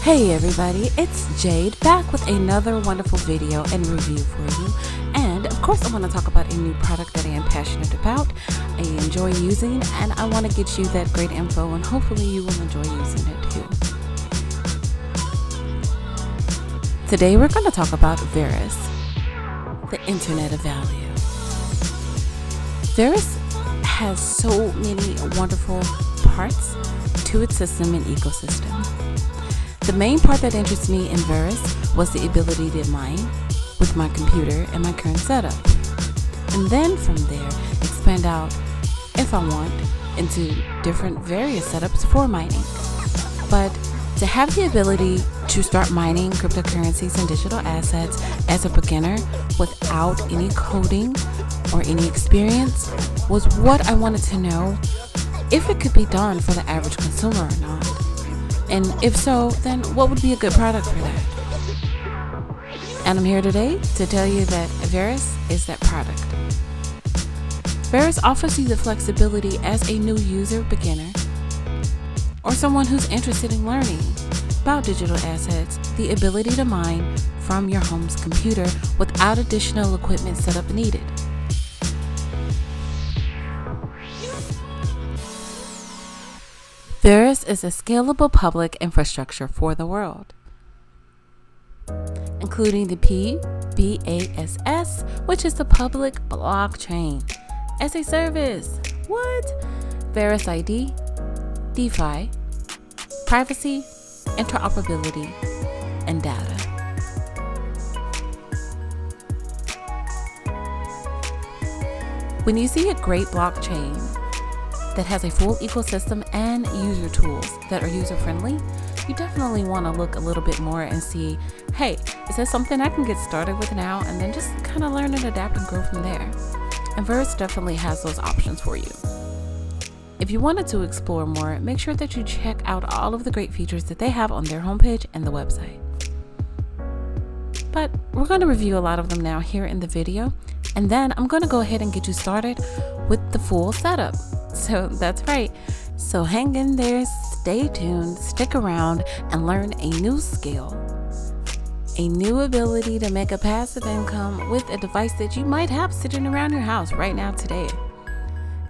Hey everybody, it's Jade back with another wonderful video and review for you. And of course I want to talk about a new product that I am passionate about, I enjoy using, and I want to get you that great info, and hopefully you will enjoy using it too. Today we're going to talk about Verus, the Internet of Value. Verus has so many wonderful parts to its system and ecosystem. The main part that interests me in Verus was the ability to mine with my computer and my current setup. And then from there, expand out, if I want, into different various setups for mining. But to have the ability to start mining cryptocurrencies and digital assets as a beginner without any coding or any experience was what I wanted to know, if it could be done for the average consumer or not. And if so, then what would be a good product for that? And I'm here today to tell you that Verus is that product. Verus offers you the flexibility as a new user, beginner, or someone who's interested in learning about digital assets, the ability to mine from your home's computer without additional equipment setup needed. Verus is a scalable public infrastructure for the world, including the PBASS, which is the public blockchain as a service. What? Verus ID, DeFi, privacy, interoperability, and data. When you see a great blockchain that has a full ecosystem and user tools that are user-friendly, you definitely want to look a little bit more and see, hey, is this something I can get started with now and then just kind of learn and adapt and grow from there? And Verus definitely has those options for you. If you wanted to explore more, make sure that you check out all of the great features that they have on their homepage and the website. But we're going to review a lot of them now here in the video, and then I'm going to go ahead and get you started with the full setup. So that's right. So hang in there, stay tuned, stick around, and learn a new skill, a new ability to make a passive income with a device that you might have sitting around your house right now today.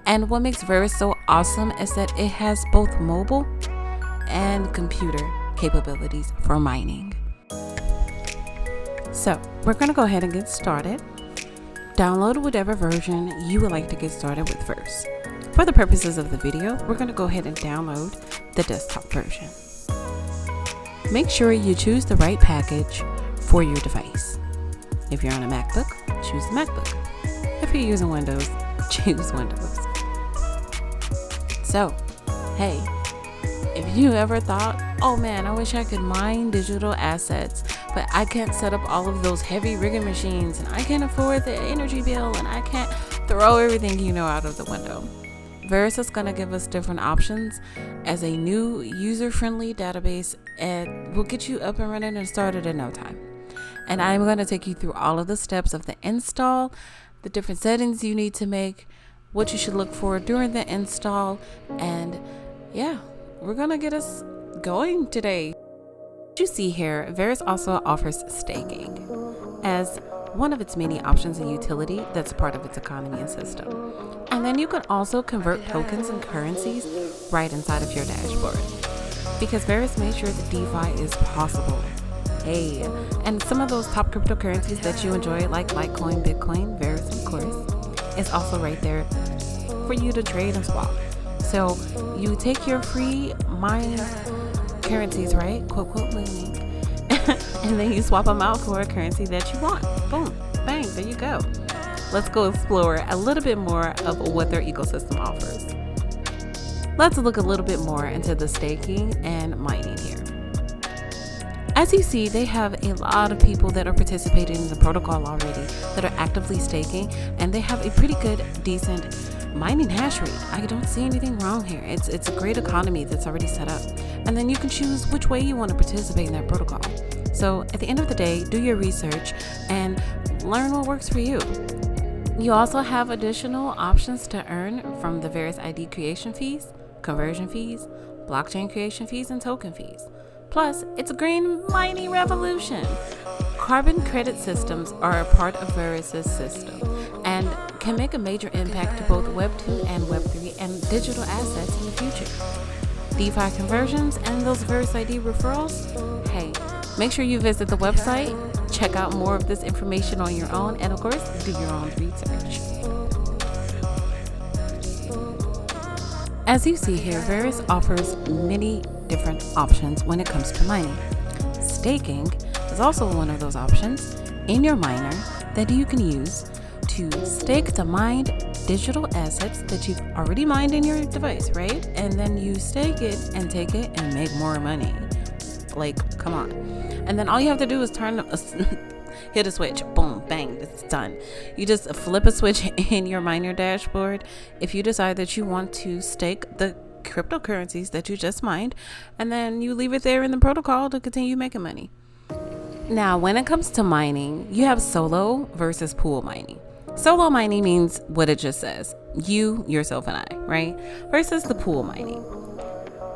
And what makes Verus so awesome is that it has both mobile and computer capabilities for mining. So we're going to go ahead and get started. Download whatever version you would like to get started with first. For the purposes of the video, we're going to go ahead and download the desktop version. Make sure you choose the right package for your device. If you're on a MacBook, choose the MacBook. If you're using Windows, choose Windows. So, hey, if you ever thought, oh man, I wish I could mine digital assets, but I can't set up all of those heavy rigging machines, and I can't afford the energy bill, and I can't throw everything you know out of the window. Verus is going to give us different options as a new user-friendly database, and will get you up and running and started in no time. And I'm going to take you through all of the steps of the install, the different settings you need to make, what you should look for during the install, and yeah, we're going to get us going today. As you see here, Verus also offers staking as one of its many options and utility that's part of its economy and system. And then you can also convert tokens and currencies right inside of your dashboard, because Verus made sure that DeFi is possible. Hey, and some of those top cryptocurrencies that you enjoy, like Litecoin, Bitcoin, Verus, of course, is also right there for you to trade and swap. So you take your free mined currencies, right? Quote, quote, link. And then you swap them out for a currency that you want. Boom, bang, there you go. Let's go explore a little bit more of what their ecosystem offers. Let's look a little bit more into the staking and mining here. As you see, they have a lot of people that are participating in the protocol already that are actively staking, and they have a pretty good, decent mining hash rate. I don't see anything wrong here. It's a great economy that's already set up. And then you can choose which way you want to participate in that protocol. So at the end of the day, do your research and learn what works for you. You also have additional options to earn from the Verus ID creation fees, conversion fees, blockchain creation fees, and token fees. Plus, it's a green mining revolution. Carbon credit systems are a part of Verus's system and can make a major impact to both Web 2 and Web 3 and digital assets in the future. DeFi conversions and those Verus ID referrals? Hey, make sure you visit the website, check out more of this information on your own, and of course, do your own research. As you see here, Verus offers many different options when it comes to mining. Staking is also one of those options in your miner that you can use to stake the mined digital assets that you've already mined in your device, right? And then you stake it and take it and make more money. Like, come on. And then all you have to do is hit a switch, boom, bang, it's done. You just flip a switch in your miner dashboard if you decide that you want to stake the cryptocurrencies that you just mined, and then you leave it there in the protocol to continue making money. Now, when it comes to mining, you have solo versus pool mining. Solo mining means what it just says, you, yourself, and I, right? Versus the pool mining.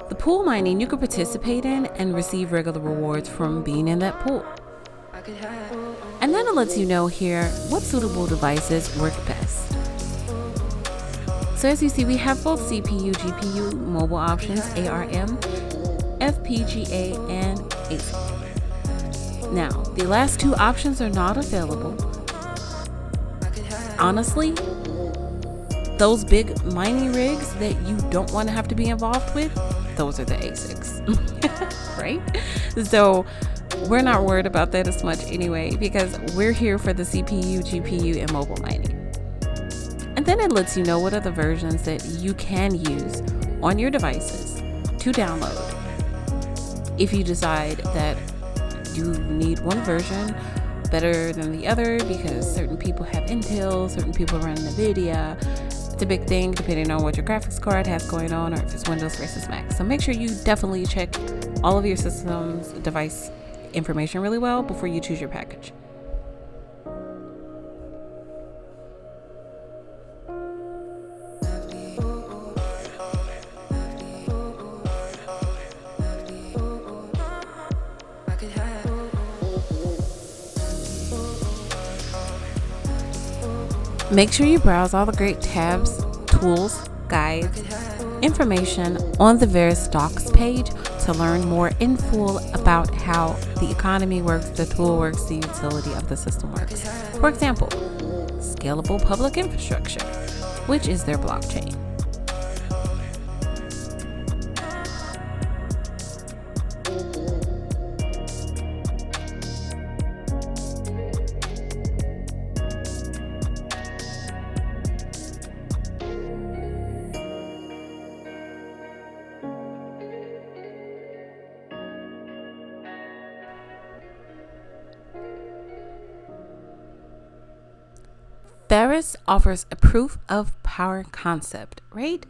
The pool mining you can participate in and receive regular rewards from being in that pool. And then it lets you know here what suitable devices work best. So as you see, we have both CPU, GPU, mobile options, ARM, FPGA, and ASIC. Now, the last two options are not available. Honestly, those big mining rigs that you don't want to have to be involved with, those are the ASICs, right? So we're not worried about that as much anyway, because we're here for the CPU, GPU, and mobile mining. And then it lets you know what are the versions that you can use on your devices to download. If you decide that you need one version better than the other because certain people have Intel, certain people run NVIDIA, it's a big thing depending on what your graphics card has going on or if it's Windows versus Mac. So make sure you definitely check all of your system's device information really well before you choose your package. Make sure you browse all the great tabs, tools, guides, information on the Verus docs page to learn more in full about how the economy works, the tool works, the utility of the system works. For example, scalable public infrastructure, which is their blockchain. Verus offers a proof of power concept, right?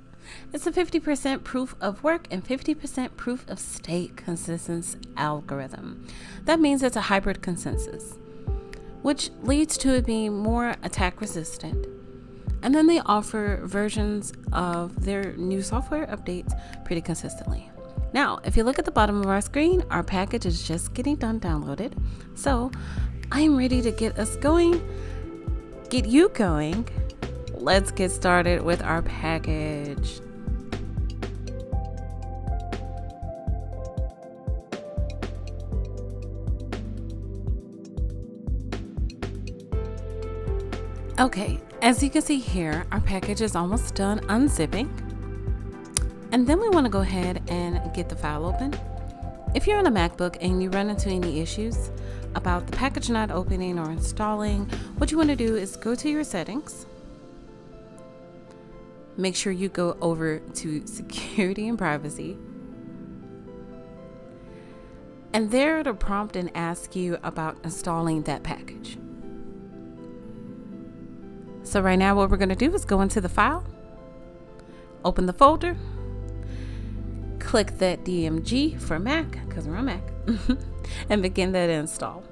It's a 50% proof of work and 50% proof of state consensus algorithm. That means it's a hybrid consensus, which leads to it being more attack resistant. And then they offer versions of their new software updates pretty consistently. Now, if you look at the bottom of our screen, our package is just getting done downloaded. So I'm ready to get us going. Get you going. Let's get started with our package. Okay, as you can see here, our package is almost done unzipping. And then we want to go ahead and get the file open. If you're on a MacBook and you run into any issues about the package not opening or installing, what you want to do is go to your settings. Make sure you go over to security and privacy. And there it'll prompt and ask you about installing that package. So right now what we're going to do is go into the file, open the folder, click that DMG for Mac, because we're on Mac, and begin that install.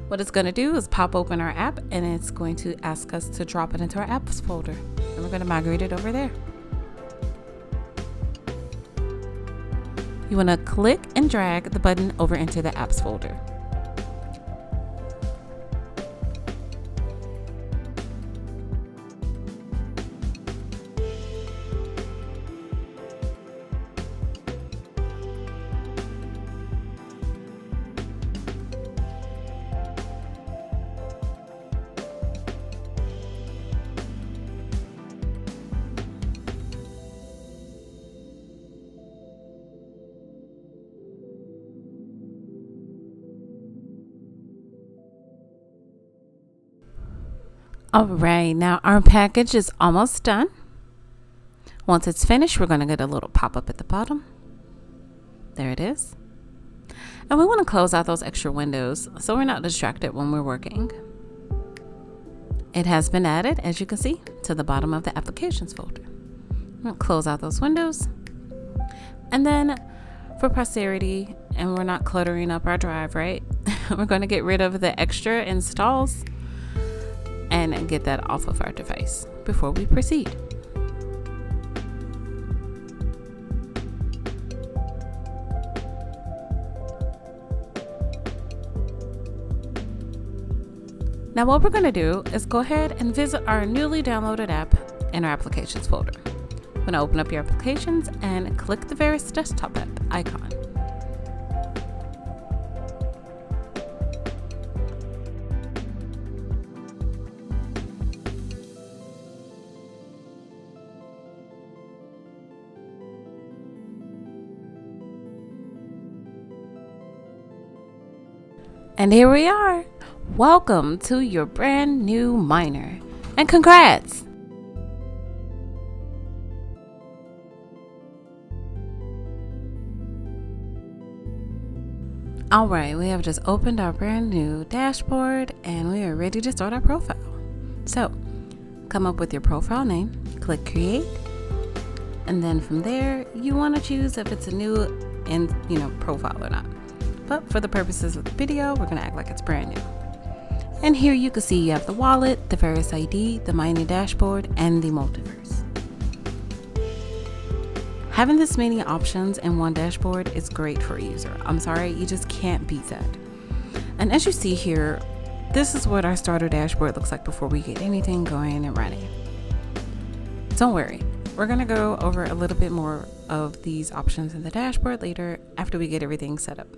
What it's going to do is pop open our app, and it's going to ask us to drop it into our apps folder, and we're going to migrate it over there. you want to click and drag the button over into the apps folder. All right, now our package is almost done. Once it's finished, we're going to get a little pop-up at the bottom. There it is. And we want to close out those extra windows so we're not distracted when we're working. It has been added, as you can see, to the bottom of the applications folder. I'm going to close out those windows. And then for posterity, and we're not cluttering up our drive, right? We're going to get rid of the extra installs and get that off of our device before we proceed. Now what we're going to do is go ahead and visit our newly downloaded app in our applications folder. I'm going to open up your applications and click the Verus desktop app icon. And here we are. Welcome to your brand new miner. And congrats! Alright, we have just opened our brand new dashboard and we are ready to start our profile. So, come up with your profile name, click create, and then from there, you want to choose if it's a new profile or not. But for the purposes of the video, we're going to act like it's brand new. And here you can see you have the wallet, the Verus ID, the mining dashboard, and the multiverse. Having this many options in one dashboard is great for a user. I'm sorry, you just can't beat that. And as you see here, this is what our starter dashboard looks like before we get anything going and running. Don't worry, we're going to go over a little bit more of these options in the dashboard later after we get everything set up.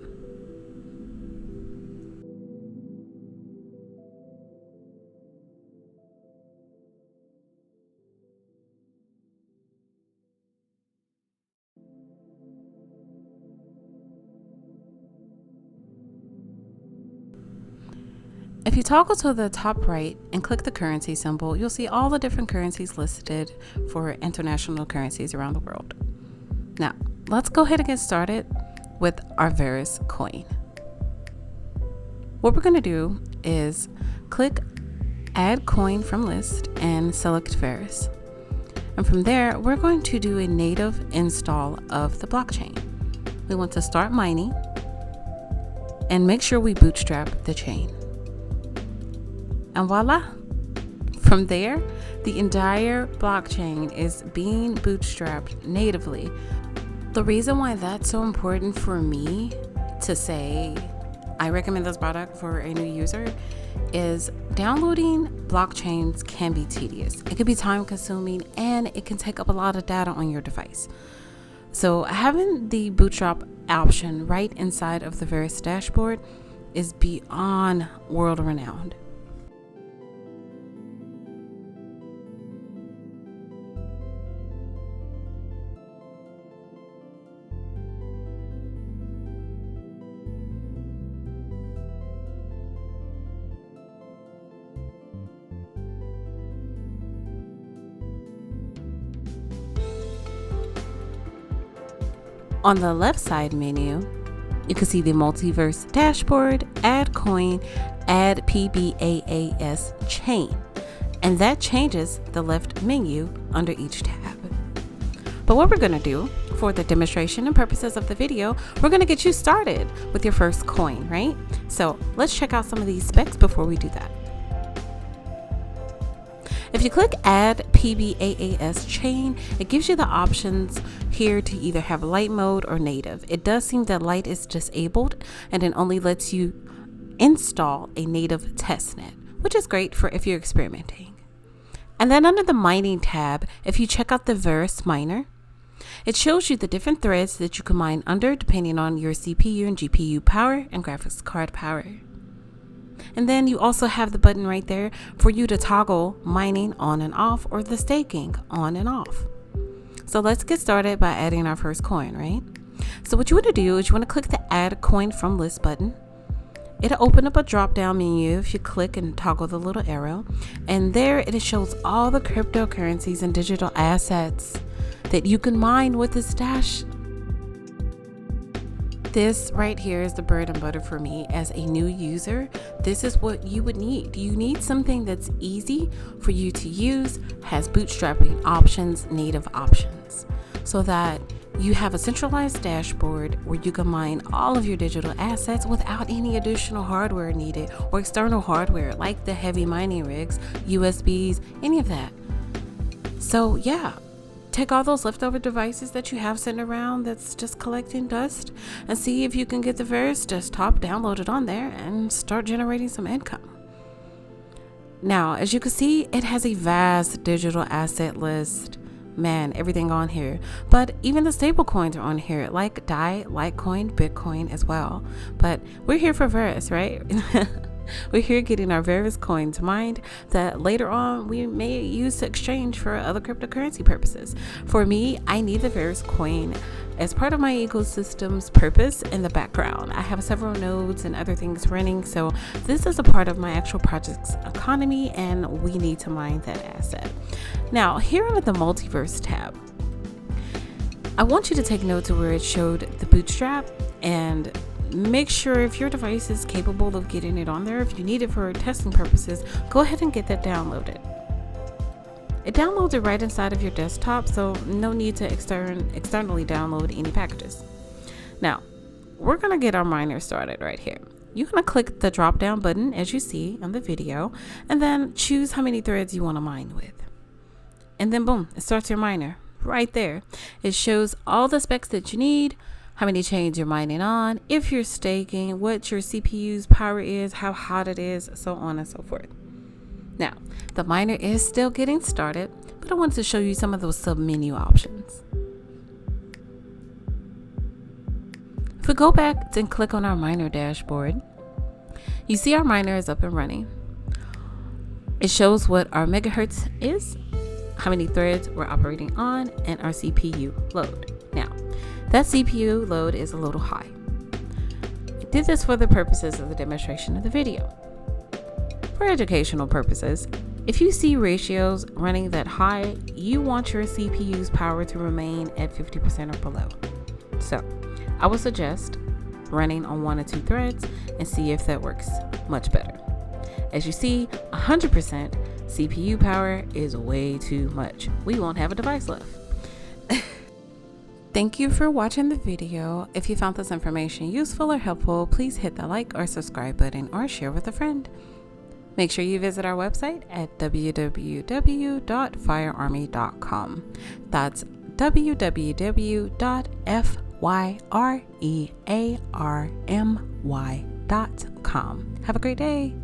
If you toggle to the top right and click the currency symbol, you'll see all the different currencies listed for international currencies around the world. Now, let's go ahead and get started with our Verus coin. What we're going to do is click Add Coin from List and select Verus. And from there, we're going to do a native install of the blockchain. We want to start mining and make sure we bootstrap the chain. And voila! From there, the entire blockchain is being bootstrapped natively. The reason why that's so important for me to say I recommend this product for a new user is downloading blockchains can be tedious. It can be time consuming and it can take up a lot of data on your device. So having the bootstrap option right inside of the Verus dashboard is beyond world renowned. On the left side menu, you can see the multiverse dashboard, add coin, add PBAAS chain, and that changes the left menu under each tab. But what we're going to do for the demonstration and purposes of the video, we're going to get you started with your first coin, right? So let's check out some of these specs before we do that. If you click add PBAAS chain, it gives you the options here to either have light mode or native. It does seem that light is disabled and it only lets you install a native testnet, which is great for if you're experimenting. And then under the mining tab, if you check out the Verus miner, it shows you the different threads that you can mine under depending on your CPU and GPU power and graphics card power. And then you also have the button right there for you to toggle mining on and off or the staking on and off. So let's get started by adding our first coin, right? So what you want to do is you want to click the add coin from list button. It'll open up a drop down menu if you click and toggle the little arrow. And there it shows all the cryptocurrencies and digital assets that you can mine with this stash. This right here is the bread and butter for me as a new user. This is what you would need. You need something that's easy for you to use, has bootstrapping options, native options, so that you have a centralized dashboard where you can mine all of your digital assets without any additional hardware needed or external hardware like the heavy mining rigs, USBs, any of that. So yeah, take all those leftover devices that you have sitting around that's just collecting dust and see if you can get the Verus desktop downloaded on there and start generating some income. Now, as you can see, it has a vast digital asset list. Man, everything on here. But even the stable coins are on here, like DAI, Litecoin, Bitcoin as well. But we're here for Verus, right? We're here getting our Verus coins mined that later on we may use to exchange for other cryptocurrency purposes. For me, I need the Verus coin as part of my ecosystem's purpose in the background. I have several nodes and other things running, so this is a part of my actual project's economy and we need to mine that asset. Now, here under the multiverse tab, I want you to take note to where it showed the bootstrap and make sure if your device is capable of getting it on there. If you need it for testing purposes, go ahead and get that downloaded. It downloads it right inside of your desktop, so no need to externally download any packages. Now, we're going to get our miner started right here. You're going to click the drop down button as you see on the video, and then choose how many threads you want to mine with. And then boom, it starts your miner right there. It shows all the specs that you need, how many chains you're mining on, if you're staking, what your CPU's power is, how hot it is, so on and so forth. Now, the miner is still getting started, but I wanted to show you some of those sub-menu options. If we go back and click on our miner dashboard, you see our miner is up and running. It shows what our megahertz is, how many threads we're operating on, and our CPU load. Now, that CPU load is a little high. I did this for the purposes of the demonstration of the video. For educational purposes, if you see ratios running that high, you want your CPU's power to remain at 50% or below. So, I would suggest running on 1 or 2 threads and see if that works much better. As you see, 100% CPU power is way too much. We won't have a device left. Thank you for watching the video. If you found this information useful or helpful, please hit the like or subscribe button or share with a friend. Make sure you visit our website at www.foryarmy.com. That's www.foryarmy.com. Have a great day.